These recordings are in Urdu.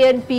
ANP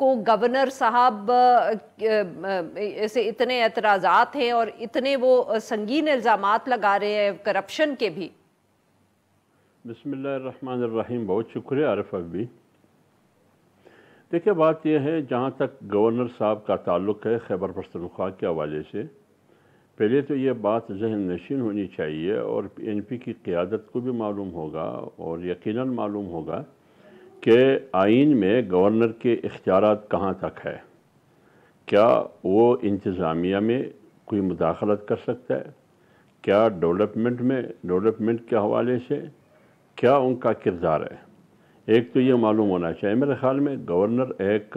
کو گورنر صاحب سے اتنے اعتراضات ہیں اور اتنے وہ سنگین الزامات لگا رہے ہیں کرپشن کے بھی؟ بسم اللہ الرحمن الرحیم، بہت شکریہ عارف ابھی۔ دیکھیں، بات یہ ہے جہاں تک گورنر صاحب کا تعلق ہے خیبر پختونخوا کے حوالے سے، پہلے تو یہ بات ذہن نشین ہونی چاہیے اور این پی کی قیادت کو بھی معلوم ہوگا اور یقیناً معلوم ہوگا کہ آئین میں گورنر کے اختیارات کہاں تک ہے۔ کیا وہ انتظامیہ میں کوئی مداخلت کر سکتا ہے؟ کیا ڈیولپمنٹ کے حوالے سے کیا ان کا کردار ہے؟ ایک تو یہ معلوم ہونا چاہیے۔ میرے خیال میں گورنر ایک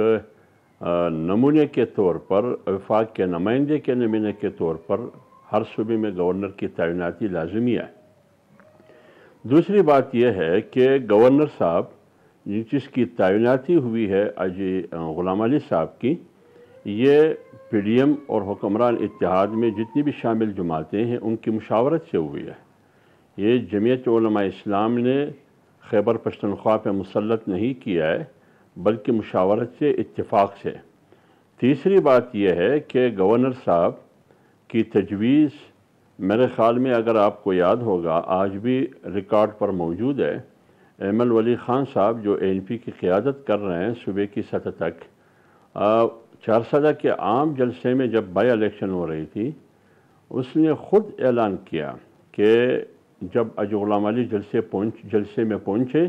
نمونے کے طور پر، وفاق کے نمائندے کے نمونے کے طور پر ہر صوبے میں گورنر کی تعیناتی لازمی ہے۔ دوسری بات یہ ہے کہ گورنر صاحب جس کی تعیناتی ہوئی ہے غلام علی صاحب کی، یہ پی ڈی ایم اور حکمران اتحاد میں جتنی بھی شامل جماعتیں ہیں ان کی مشاورت سے ہوئی ہے۔ یہ جمعیت علماء اسلام نے خیبر پختونخوا پہ مسلط نہیں کیا ہے بلکہ مشاورت سے، اتفاق سے۔ تیسری بات یہ ہے کہ گورنر صاحب کی تجویز میرے خیال میں، اگر آپ کو یاد ہوگا، آج بھی ریکارڈ پر موجود ہے، ایمل ولی خان صاحب جو این پی کی قیادت کر رہے ہیں صوبے کی سطح تک، چارسدہ کے عام جلسے میں جب بائی الیکشن ہو رہی تھی، اس نے خود اعلان کیا کہ جب غلام علی جلسے میں پہنچے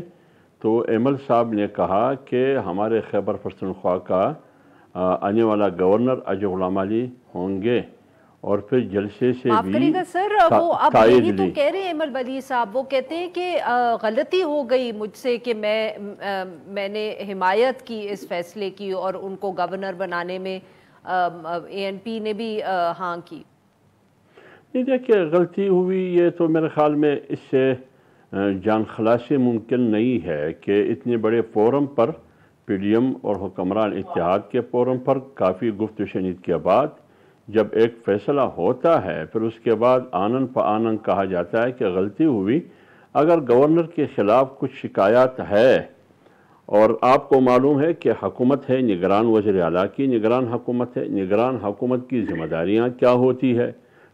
تو ایمل صاحب نے کہا کہ ہمارے خیبر پختونخوا کا آنے والا گورنر غلام علی ہوں گے، اور پھر جلسے سے معاف کریے گا سر، وہ اب یہی تو کہہ رہے ہیں ایمل ولی صاحب، وہ کہتے ہیں کہ غلطی ہو گئی مجھ سے کہ میں نے حمایت کی اس فیصلے کی اور ان کو گورنر بنانے میں اے این پی نے بھی ہاں کی۔ نہیں، دیکھیں، غلطی ہوئی یہ تو میرے خیال میں اس سے جان خلاصی ممکن نہیں ہے کہ اتنے بڑے فورم پر، پی ڈی ایم اور حکمران اتحاد کے فورم پر کافی گفت و شنید کے بعد جب ایک فیصلہ ہوتا ہے، پھر اس کے بعد آنن فآنن کہا جاتا ہے کہ غلطی ہوئی۔ اگر گورنر کے خلاف کچھ شکایات ہے، اور آپ کو معلوم ہے کہ حکومت ہے نگران وزیر اعلیٰ کی، نگران حکومت ہے، نگران حکومت کی ذمہ داریاں کیا ہوتی ہے،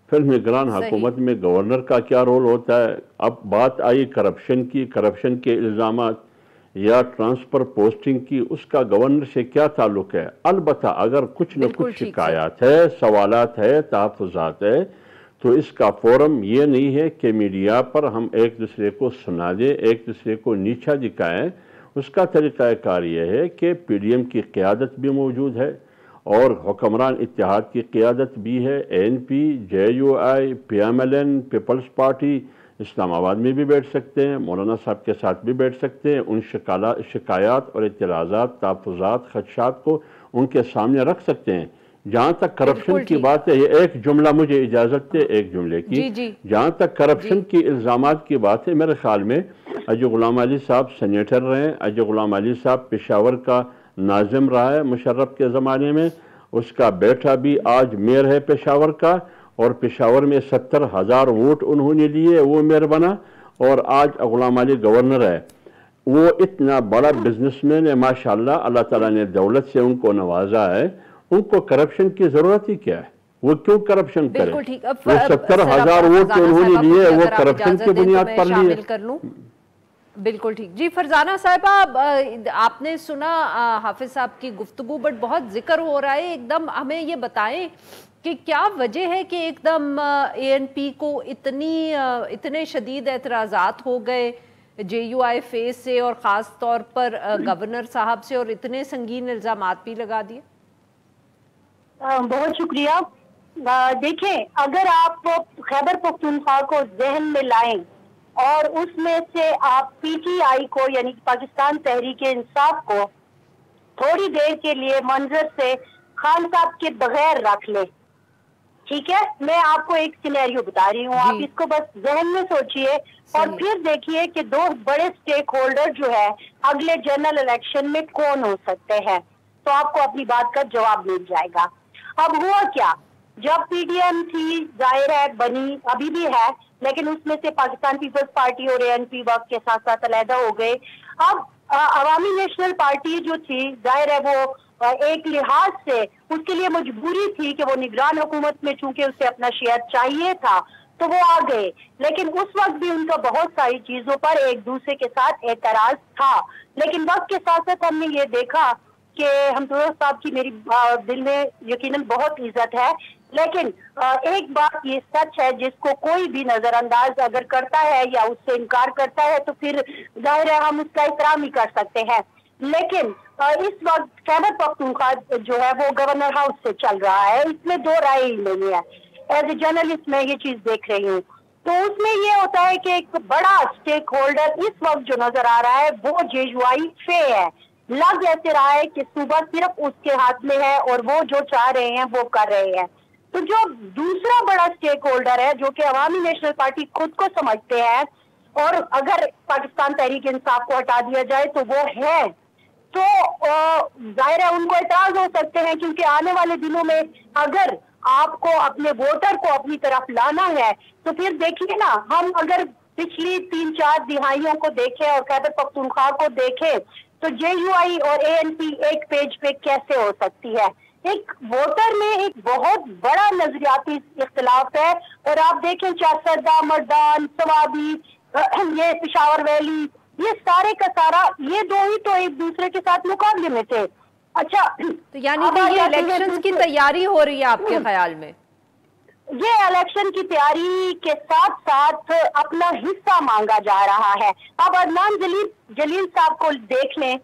پھر نگران حکومت میں گورنر کا کیا رول ہوتا ہے۔ اب بات آئی کرپشن کے الزامات یا ٹرانسفر پوسٹنگ کی، اس کا گورنر سے کیا تعلق ہے؟ البتہ اگر کچھ نہ کچھ شکایات ہے، سوالات ہے، تحفظات ہے، تو اس کا فورم یہ نہیں ہے کہ میڈیا پر ہم ایک دوسرے کو سنا دیں، ایک دوسرے کو نیچا دکھائیں۔ اس کا طریقہ کار یہ ہے کہ پی ڈی ایم کی قیادت بھی موجود ہے اور حکمران اتحاد کی قیادت بھی ہے، N P, J U I, P M L N, peoples party Islamabad میں بھی بیٹھ سکتے ہیں، مولانا صاحب کے ساتھ بھی بیٹھ سکتے ہیں، ان شکایات اور اعتراضات، تحفظات، خدشات کو ان کے سامنے رکھ سکتے ہیں۔ جہاں تک کرپشن کی بات ہے، یہ ایک جملہ مجھے اجازت دے ایک جملے کی، جہاں تک کرپشن کی الزامات کی بات ہے، میرے خیال میں غلام علی صاحب سینیٹر رہے ہیں، غلام علی صاحب پشاور کا ناظم رہا ہے مشرف کے زمانے میں، اس کا بیٹا بھی آج میئر ہے پشاور کا، اور پشاور میں 70,000 ووٹ انہوں نے لیے، وہ میئر بنا، اور آج غلام علی گورنر ہے۔ وہ اتنا بڑا بزنس مین ہے ماشاءاللہ، اللہ تعالیٰ نے دولت سے ان کو نوازا ہے، ان کو کرپشن کی ضرورت ہی کیا ہے؟ وہ کیوں کرپشن کرے؟ وہ 70,000 ووٹ انہوں نے لیے، وہ کرپشن کی بنیاد پر لیے۔ بالکل ٹھیک جی۔ فرزانہ صاحبہ، آپ نے سنا حافظ صاحب کی گفتگو، بٹ بہت ذکر ہو رہا ہے، ایک دم ہمیں یہ بتائیں کہ کیا وجہ ہے کہ ایک دم اے این پی کو اتنے شدید اعتراضات ہو گئے جے یو آئی فیس سے، اور خاص طور پر گورنر صاحب سے، اور اتنے سنگین الزامات بھی لگا دیے؟ بہت شکریہ۔ دیکھیں، اگر آپ خیبر پختونخوا کو ذہن میں لائیں اور اس میں سے آپ پی ٹی آئی کو، یعنی پاکستان تحریک انصاف کو، تھوڑی دیر کے لیے منظر سے خان صاحب کے بغیر رکھ لیں، ٹھیک ہے؟ میں آپ کو ایک سینیریو بتا رہی ہوں، آپ اس کو بس ذہن میں سوچئے اور پھر دیکھیے کہ دو بڑے سٹیک ہولڈر جو ہے اگلے جنرل الیکشن میں کون ہو سکتے ہیں، تو آپ کو اپنی بات کا جواب مل جائے گا۔ اب ہوا کیا، جب پی ڈی ایم تھی، ظاہر ہے بنی، ابھی بھی ہے، لیکن اس میں سے پاکستان پیپلز پارٹی اور اے این پی وقت کے ساتھ ساتھ علیحدہ ہو گئے۔ اب عوامی نیشنل پارٹی جو تھی، ظاہر ہے وہ ایک لحاظ سے اس کے لیے مجبوری تھی کہ وہ نگران حکومت میں چونکہ اسے اپنا شیئر چاہیے تھا تو وہ آ گئے، لیکن اس وقت بھی ان کا بہت ساری چیزوں پر ایک دوسرے کے ساتھ اعتراض تھا. لیکن وقت کے ساتھ ساتھ ہم نے یہ دیکھا کہ حمزہ صاحب کی میری دل میں یقیناً بہت عزت ہے، لیکن ایک بات یہ سچ ہے جس کو کوئی بھی نظر انداز اگر کرتا ہے یا اس سے انکار کرتا ہے تو پھر ظاہر ہے ہم اس کا احترام ہی کر سکتے ہیں. لیکن اس وقت خیبر پختونخوا جو ہے وہ گورنر ہاؤس سے چل رہا ہے، اس میں دو رائے ہی نہیں ہے. ایز اے جرنلسٹ میں یہ چیز دیکھ رہی ہوں تو اس میں یہ ہوتا ہے کہ ایک بڑا اسٹیک ہولڈر اس وقت جو نظر آ رہا ہے وہ JUI فے ہے. لگ ایسے رہا ہے کہ صوبہ صرف اس کے ہاتھ میں ہے اور وہ جو چاہ رہے ہیں وہ کر رہے ہیں. تو جو دوسرا بڑا اسٹیک ہولڈر ہے جو کہ عوامی نیشنل پارٹی خود کو سمجھتے ہیں اور اگر پاکستان تحریک انصاف کو ہٹا دیا جائے تو وہ ہے، تو ظاہر ہے ان کو اعتراض ہو سکتے ہیں کیونکہ آنے والے دنوں میں اگر آپ کو اپنے ووٹر کو اپنی طرف لانا ہے تو پھر دیکھیے نا، ہم اگر پچھلی 3-4 دہائیوں کو دیکھیں اور خیبر پختونخوا کو دیکھیں تو JUI اور ANP ایک پیج پہ کیسے ہو سکتی ہے. ایک ووٹر میں ایک بہت بڑا نظریاتی اختلاف ہے اور آپ دیکھیں چارسدہ، مردان، سوابی، یہ پشاور ویلی، یہ سارے کا سارا یہ دو ہی تو ایک دوسرے کے ساتھ مقابلے میں تھے. اچھا تو یعنی کہ یہ الیکشنز کی تیاری ہو رہی ہے آپ کے خیال میں؟ یہ الیکشن کی تیاری کے ساتھ ساتھ اپنا حصہ مانگا جا رہا ہے. اب عدنان جلیل صاحب کو دیکھ لیں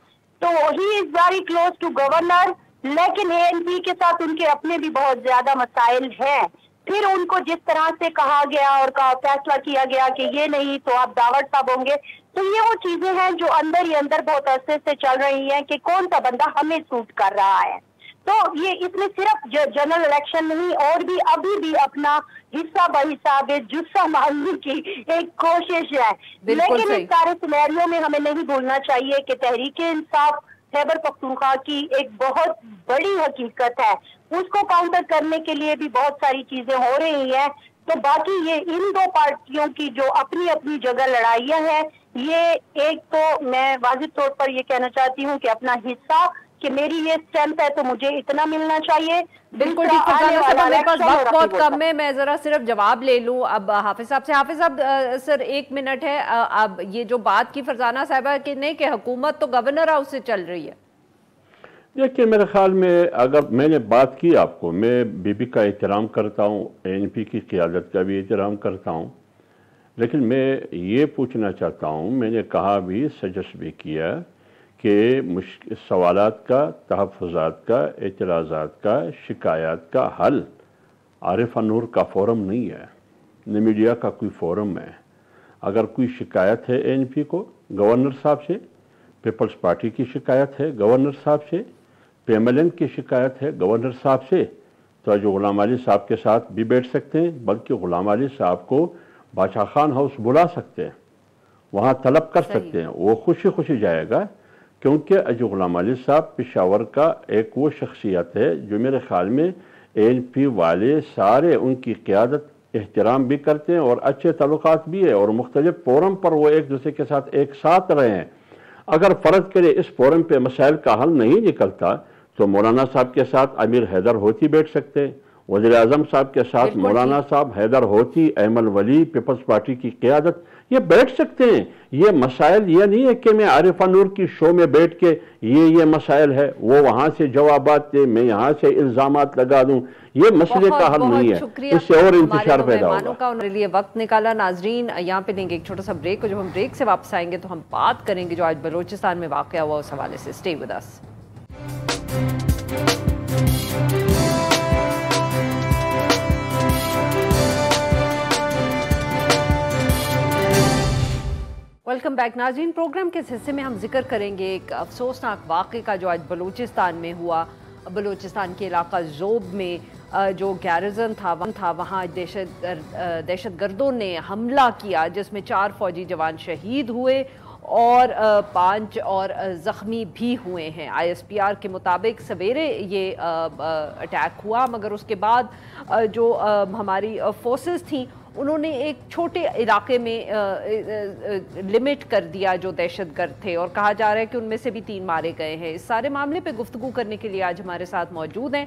تو he is very close to governor, لیکن ANP کے ساتھ ان کے اپنے بھی بہت زیادہ مسائل ہیں. پھر ان کو جس طرح سے کہا گیا اور فیصلہ کیا گیا کہ یہ نہیں تو آپ داوڑ صاحب ہوں گے، تو یہ وہ چیزیں ہیں جو اندر ہی اندر بہت عرصے سے چل رہی ہیں کہ کون سا بندہ ہمیں سوٹ کر رہا ہے. تو یہ اس میں صرف جنرل الیکشن نہیں اور بھی ابھی بھی اپنا حصہ بحساب جثہ مانگنے کی ایک کوشش ہے. لیکن اس سارے سینیریو میں ہمیں نہیں بھولنا چاہیے کہ تحریک انصاف خیبر پختونخوا کی ایک بہت بڑی حقیقت ہے، اس کو کاؤنٹر کرنے کے لیے بھی بہت ساری چیزیں ہو رہی ہیں. تو باقی یہ ان دو پارٹیوں کی جو اپنی اپنی جگہ لڑائیاں ہیں، یہ ایک تو میں واضح طور پر یہ کہنا چاہتی ہوں کہ اپنا حصہ کہ میری یہ اسٹرینتھ ہے تو مجھے اتنا ملنا چاہیے. بالکل ٹھیک ہے، میرے پاس وقت بہت کم ہے، میں ذرا صرف جواب لے لوں اب حافظ صاحب سے. حافظ صاحب سر 1 منٹ ہے. اب یہ جو بات کی فرزانہ صاحبہ نے کہ حکومت تو گورنر ہاؤس سے چل رہی ہے، دیکھیے میرے خیال میں اگر میں نے بات کی آپ کو، میں BB کا احترام کرتا ہوں، ANP کی قیادت کا بھی احترام کرتا ہوں، لیکن میں یہ پوچھنا چاہتا ہوں، میں نے کہا بھی سجیسٹ بھی کیا کہ سوالات کا، تحفظات کا، اعتراضات کا، شکایات کا حل عارف نور کا فورم نہیں ہے، نہ میڈیا کا کوئی فورم ہے. اگر کوئی شکایت ہے ANP کو گورنر صاحب سے، پیپلز پارٹی کی شکایت ہے گورنر صاحب سے، PMLN کی شکایت ہے گورنر صاحب سے، تو جو غلام علی صاحب کے ساتھ بھی بیٹھ سکتے ہیں، بلکہ غلام علی صاحب کو بادشاہ خان ہاؤس بلا سکتے ہیں، وہاں طلب کر سکتے ہیں، وہ خوشی خوشی جائے گا. کیونکہ جو غلام علی صاحب پشاور کا ایک وہ شخصیت ہے جو میرے خیال میں ANP والے سارے ان کی قیادت احترام بھی کرتے ہیں اور اچھے تعلقات بھی ہے اور مختلف فورم پر وہ ایک دوسرے کے ساتھ ایک ساتھ رہے ہیں. اگر فرض کرے اس فورم پہ مسائل کا حل نہیں نکلتا تو مولانا صاحب کے ساتھ امیر حیدر ہوتی بیٹھ سکتے، وزیر اعظم صاحب کے ساتھ مولانا صاحب، حیدر ہوتی، ایمن ولی، پیپلز پارٹی کی قیادت یہ بیٹھ سکتے ہیں. یہ مسائل یہ نہیں ہے کہ میں عارف نور کی شو میں بیٹھ کے یہ مسائل ہے، وہ وہاں سے جوابات دے، میں یہاں سے الزامات لگا دوں، یہ مسئلے کا حل نہیں ہے، اس سے اور انتشار پیدا ہوگا. انہوں نے لیے وقت نکالا. ناظرین یہاں پہ لیں گے ایک چھوٹا سا بریک، اور جب ہم بریک سے واپس آئیں گے تو ہم بات کریں گے جو آج بلوچستان میں واقع ہوا اس حوالے سے. Stay with us. Welcome back ناظرین. پروگرام کے اس حصے میں ہم ذکر کریں گے ایک افسوسناک واقعے کا جو آج بلوچستان میں ہوا. بلوچستان کے علاقہ زوب میں جو گیرزن تھا وہاں دہشت گردوں نے حملہ کیا جس میں 4 فوجی جوان شہید ہوئے اور 5 اور زخمی بھی ہوئے ہیں. ISPR کے مطابق سویرے یہ اٹیک ہوا، مگر اس کے بعد جو ہماری فورسز تھیں انہوں نے ایک چھوٹے علاقے میں لمٹ کر دیا جو دہشت گرد تھے، اور کہا جا رہا ہے کہ ان میں سے بھی 3 مارے گئے ہیں۔ اس سارے معاملے پہ گفتگو کرنے کے لیے آج ہمارے ساتھ موجود ہیں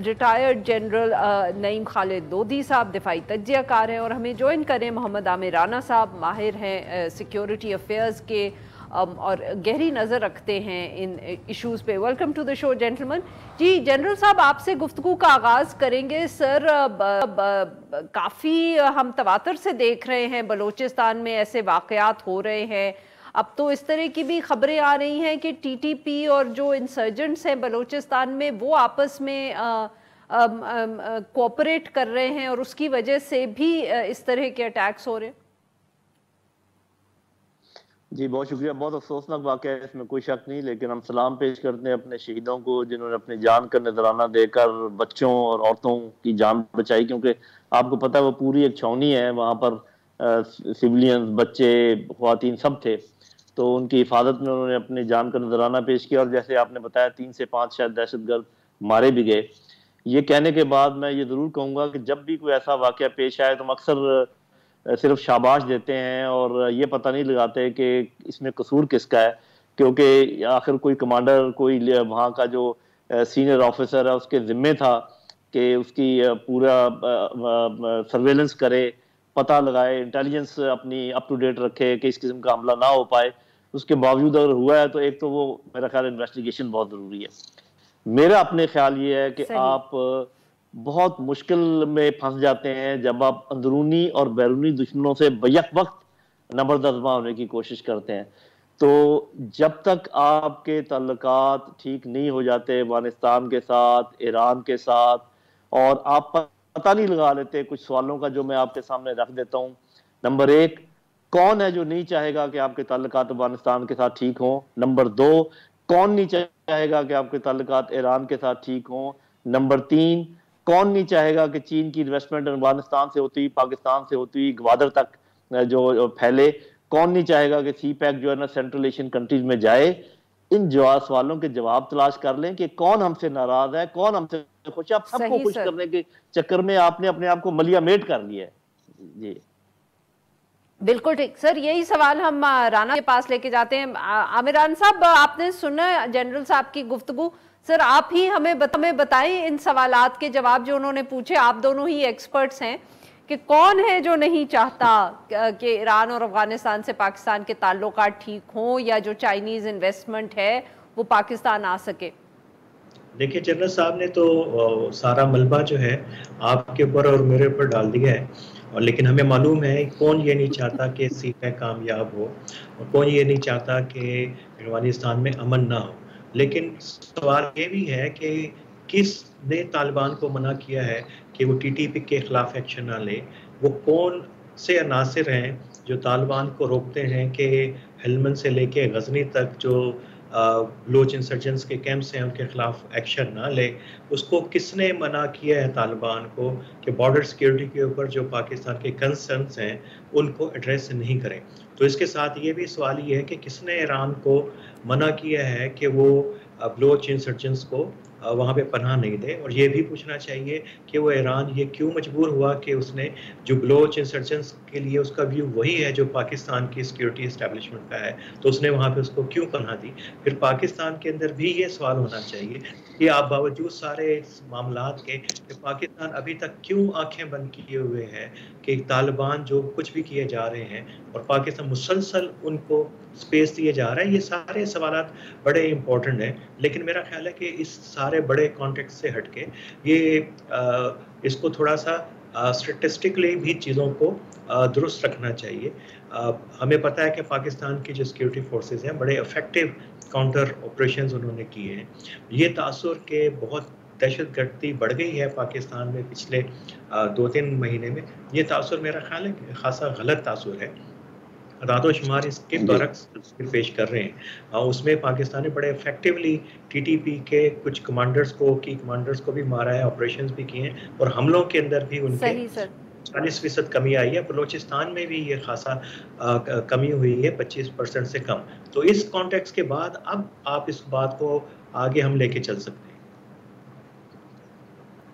ریٹائرڈ جنرل نعیم خالد لودھی صاحب، دفاعی تجزیہ کار ہیں، اور ہمیں جوائن کریں محمد عامر رانا صاحب، ماہر ہیں سیکیورٹی افیئرز کے اور گہری نظر رکھتے ہیں ان ایشوز پہ۔ Welcome to the show gentleman. جی جنرل صاحب، آپ سے گفتگو کا آغاز کریں گے۔ سر، کافی ہم تواتر سے دیکھ رہے ہیں بلوچستان میں ایسے واقعات ہو رہے ہیں، اب تو اس طرح کی بھی خبریں آ رہی ہیں کہ ٹی ٹی پی اور جو انسرجنٹس ہیں بلوچستان میں وہ آپس میں کوآپریٹ کر رہے ہیں اور اس کی وجہ سے بھی اس طرح کے اٹیکس ہو رہے ہیں۔ جی بہت شکریہ، بہت افسوسناک واقعہ ہے، اس میں کوئی شک نہیں، لیکن ہم سلام پیش کرتے ہیں اپنے شہیدوں کو جنہوں نے اپنی جان کا نذرانہ دے کر بچوں اور عورتوں کی جان بچائی، کیونکہ آپ کو پتہ ہے وہ پوری ایک چھاؤنی ہے، وہاں پر سیولینز، بچے، خواتین سب تھے، تو ان کی حفاظت میں انہوں نے اپنی جان کا نذرانہ پیش کیا، اور جیسے آپ نے بتایا 3 سے 5 شاید دہشت گرد مارے بھی گئے۔ یہ کہنے کے بعد میں یہ ضرور کہوں گا کہ جب بھی کوئی ایسا واقعہ پیش آئے تو ہم اکثر صرف شاباش دیتے ہیں اور یہ پتہ نہیں لگاتے کہ اس میں قصور کس کا ہے، کیونکہ آخر کوئی کمانڈر، کوئی وہاں کا جو سینئر آفیسر ہے اس کے ذمے تھا کہ اس کی پورا سرویلنس کرے، پتہ لگائے، انٹیلیجنس اپنی اپ ٹو ڈیٹ رکھے کہ اس قسم کا حملہ نہ ہو پائے۔ اس کے باوجود اگر ہوا ہے تو ایک تو وہ میرا خیال انویسٹیگیشن بہت ضروری ہے۔ میرا اپنے خیال یہ ہے کہ آپ بہت مشکل میں پھنس جاتے ہیں جب آپ اندرونی اور بیرونی دشمنوں سے بیک وقت نبرد آزما ہونے کی کوشش کرتے ہیں۔ تو جب تک آپ کے تعلقات ٹھیک نہیں ہو جاتے افغانستان کے ساتھ، ایران کے ساتھ، اور آپ پتہ نہیں لگا لیتے کچھ سوالوں کا جو میں آپ کے سامنے رکھ دیتا ہوں۔ نمبر 1، کون ہے جو نہیں چاہے گا کہ آپ کے تعلقات افغانستان کے ساتھ ٹھیک ہوں؟ نمبر 2، کون نہیں چاہے گا کہ آپ کے تعلقات ایران کے ساتھ ٹھیک ہوں؟ نمبر 3، کون نہیں چاہے گا کہ چین کی انویسٹمنٹ افغانستان سے ہوتی، پاکستان سے ہوتی، گوادر تک جو پھیلے؟ کون نہیں چاہے گا کہ سی پیک جو ہے نا سینٹرل ایشین کنٹریز میں جائے؟ ان سوالوں کے جواب تلاش کر لیں کہ کون ہم سے ناراض ہے، کون ہم سے خوش ہے۔ آپ سب کو خوش کرنے کے چکر میں آپ نے اپنے آپ کو ملیا میٹ کر لیا ہے۔ جی بالکل ٹھیک سر، یہی سوال ہم رانا کے پاس لے کے جاتے ہیں۔ عامران صاحب، آپ نے سنا جنرل صاحب کی گفتگو، سر آپ ہی ہمیں بتائیں ان سوالات کے جواب جو انہوں نے پوچھے، آپ دونوں ہی ایکسپرٹس ہیں، کہ کون ہے جو نہیں چاہتا کہ ایران اور افغانستان سے پاکستان کے تعلقات ٹھیک ہوں یا جو چائنیز انویسٹمنٹ ہے وہ پاکستان آ سکے؟ دیکھیں جنرل صاحب نے تو سارا ملبہ جو ہے آپ کے اوپر اور میرے اوپر ڈال دیا ہے، اور لیکن ہمیں معلوم ہے کون یہ نہیں چاہتا کہ سی پیک کامیاب ہو، اور کون یہ نہیں چاہتا کہ افغانستان میں امن نہ ہو۔ لیکن سوال یہ بھی ہے کہ کس نے طالبان کو منع کیا ہے کہ وہ ٹی ٹی پی کے خلاف ایکشن نہ لے؟ وہ کون سے عناصر ہیں جو طالبان کو روکتے ہیں کہ ہلمند سے لے کے غزنی تک جو بلوچ انسرجنس کے کیمپس ہیں ان کے خلاف ایکشن نہ لے؟ اس کو کس نے منع کیا ہے طالبان کو کہ بارڈر سیکیورٹی کے اوپر جو پاکستان کے کنسرنس ہیں ان کو ایڈریس نہیں کریں؟ تو اس کے ساتھ یہ بھی سوال یہ ہے کہ کس نے ایران کو منع کیا ہے کہ وہ بلوچ انسرجنس کو وہاں پہ پناہ نہیں دے؟ اور یہ بھی پوچھنا چاہیے کہ وہ ایران یہ کیوں مجبور ہوا کہ اس نے جو بلوچ انسرجنس کے لیے اس کا ویو وہی ہے جو پاکستان کی سیکیورٹی اسٹیبلشمنٹ کا ہے، تو اس نے وہاں پہ اس کو کیوں پناہ دی؟ پھر پاکستان کے اندر بھی یہ سوال ہونا چاہیے کہ آپ باوجود سارے معاملات کے کہ پاکستان ابھی تک کیوں آنکھیں بند کیے ہوئے ہے کہ طالبان جو کچھ بھی کیے جا رہے ہیں اور پاکستان مسلسل ان کو سپیس دیے جا رہا ہے؟ یہ سارے سوالات بڑے امپورٹنٹ ہیں، لیکن میرا خیال ہے کہ اس سارے بڑے کانٹیکس سے ہٹ کے یہ اس کو تھوڑا سا اسٹیٹسٹکلی بھی چیزوں کو درست رکھنا چاہیے۔ ہمیں پتہ ہے کہ پاکستان کی جو سیکیورٹی فورسز ہیں بڑے افیکٹو کاؤنٹر آپریشنز انہوں نے کیے ہیں۔ یہ تاثر کہ بہت دہشت گردی بڑھ گئی ہے پاکستان میں پچھلے 2-3 مہینے میں، یہ تاثر میرا خیال ہے کہ خاصا غلط تاثر ہے۔ اعداد و شمار اس کے برعکس پیش کر رہے ہیں، اس میں پاکستان نے بڑے افیکٹولی ٹی ٹی پی کے کچھ کمانڈرز کو بھی مارا ہے، آپریشنز بھی کیے ہیں، اور حملوں کے اندر بھی ان کے 40% کمی آئی ہے۔ بلوچستان میں بھی یہ خاصا کمی ہوئی ہے، 25% سے کم۔ تو اس کانٹیکس کے بعد اب آپ اس بات کو آگے ہم لے کے چل سکتے ہیں۔